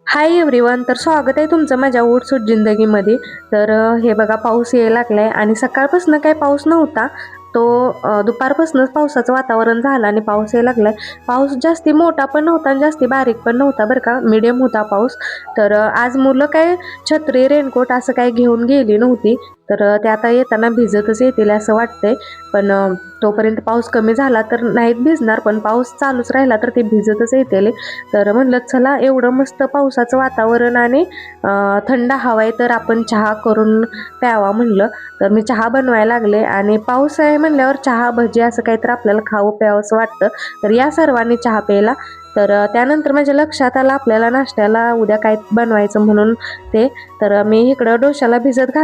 Hi everyone, तर स्वागत आहे तुमचं माझ्या ओटसूट जिंदगीमध्ये. तर हे बघा, पाऊस यायला लागलाय आणि सकाळपासून काही पाऊस नव्हता. तो दुपारपासूनच पावसाचं वातावरण झालं आणि पाऊस यायला लागलाय. पाऊस जास्ती मोठा पण नव्हता आणि जास्ती बारीक पण नव्हता बरं का, मीडियम होता पाऊस. तर आज मुलं काय छत्री रेनकोट असं काही घेऊन गेली नव्हती. तर ते आता येताना भिजतच येतील असं वाटतंय. पण तोपर्यंत पाऊस कमी झाला तर नाहीत भिजणार, पण पाऊस चालूच राहिला तर ते भिजतच येतील. तर म्हणलं चला, एवढं मस्त पावसाचं वातावरण आणि थंड हवा आहे तर आपण चहा करून प्यावा म्हणलं. तर मी चहा बनवायला लागले आणि पाऊस आहे म्हणल्यावर चहा भजी असं काहीतरी आपल्याला खाऊ प्यावं असं वाटतं. तर या सर्वांनी चहा प्यायला. तर त्यानंतर माझ्या लक्षात आलं आपल्याला नाश्त्याला उद्या काय बनवायचं म्हणून ते. तर मी इकडं डोश्याला भिजत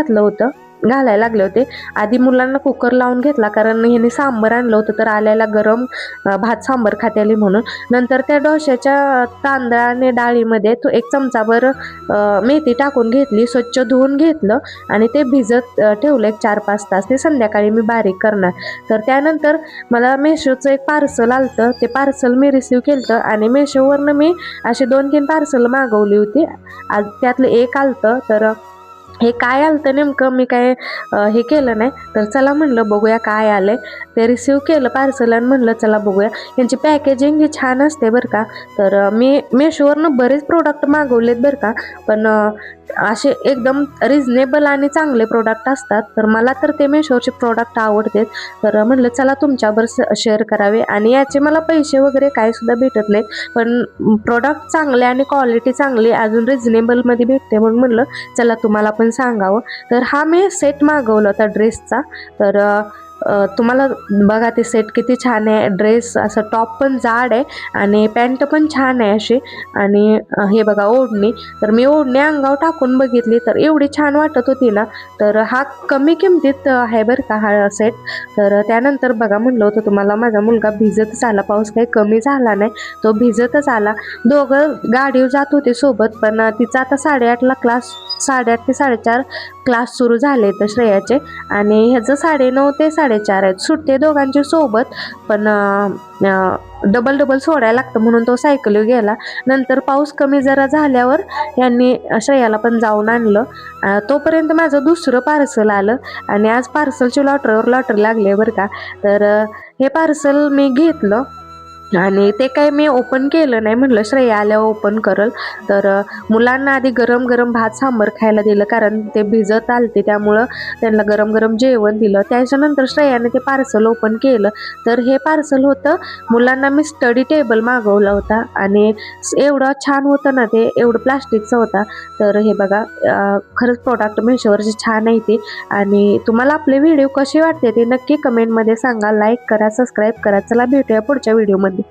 घालायला लागले होते. आधी मुलांना कुकर लावून घेतला कारण ह्याने सांबर आणलं होतं, तर आल्याला गरम भात सांबर खात्याली म्हणून. नंतर त्या डोश्याच्या तांदळाने डाळीमध्ये तो एक चमचाभर मेथी टाकून घेतली, स्वच्छ धुवून घेतलं आणि ते भिजत ठेवलं एक 4-5 तास. ते संध्याकाळी मी बारीक करणार. तर त्यानंतर मला मेशोचं एक पार्सल आलतं, ते पार्सल मी रिसीव केलं आणि मेशोवरनं मी असे 2-3 पार्सल मागवली होती. आज त्यातलं एक आलतं. तर हे काय आलतं नेमकं मी काय हे केलं नाही. तर चला म्हणलं बघूया काय आलंय. ते रिसीव केलं पार्सल आणि म्हणलं चला बघूया. यांची पॅकेजिंग ही छान असते बरं का. तर मी मेशोवरनं बरेच प्रोडक्ट मागवलेत बरं का, पण असे एकदम रिजनेबल आणि चांगले प्रोडक्ट असतात. तर मला तर ते मेशोचे प्रोडक्ट आवडतात. तर म्हणलं चला तुमच्याबरोबर शेअर करावे. आणि याचे मला पैसे वगैरे काय सुद्धा भेटत नाहीत, पण प्रोडक्ट चांगले आणि क्वालिटी चांगली अजून रिजनेबलमध्ये भेटते म्हणून म्हणलं चला तुम्हाला पण सांगावं. तर हा मी सेट मागवला होता ड्रेसचा. तर तुम्हाला बघा ते सेट किती छान आहे. ड्रेस असं टॉप पण जाड आहे आणि पॅन्ट पण छान आहे अशी. आणि हे बघा ओढणी. तर मी ओढणी अंगावर टाकून बघितली तर एवढी छान वाटत होती ना. तर हा कमी किमतीत आहे बरं का हा सेट. तर त्यानंतर बघा म्हणलं होतं तुम्हाला, माझा मुलगा भिजतच आला. पाऊस काही कमी झाला नाही, तो भिजतच आला. दोघं गाडीवर जात होते सोबत, पण तिचा आता 8:30ला क्लास, 8:30 ते 4:30 क्लास सुरू झाले तर श्रेयाचे. आणि ह्याचं 9:30 ते 4:30 आहेत. सुटते दोघांची सोबत, पण डबल डबल सोडायला लागतं म्हणून तो सायकलीवर गेला. नंतर पाऊस कमी जरा झाल्यावर यांनी श्रेयाला पण जाऊन आणलं. तोपर्यंत माझं दुसरं पार्सल आलं आणि आज पार्सलची लॉटरी लागली बरं का. तर हे पार्सल मी घेतलं आणि ते काय मी ओपन केलं नाही, म्हटलं श्रेया आल्यावर ओपन करल. तर मुलांना आधी गरम गरम भात सांबर खायला दिलं कारण ते भिजत आलते, त्यामुळं त्यांना गरम गरम जेवण दिलं. त्याच्यानंतर श्रेयाने ते पार्सल ओपन केलं. तर हे पार्सल होतं, मुलांना मी स्टडी टेबल मागवला होता आणि एवढं छान होतं ना ते, एवढं प्लास्टिकचं होता. तर हे बघा, खरंच प्रोडक्ट मेशोवरचे छान आहे ते. आणि तुम्हाला आपले व्हिडिओ कसे वाटते ते नक्की कमेंटमध्ये सांगा. लाईक करा, सबस्क्राईब करा. चला भेटूया पुढच्या व्हिडिओमध्ये.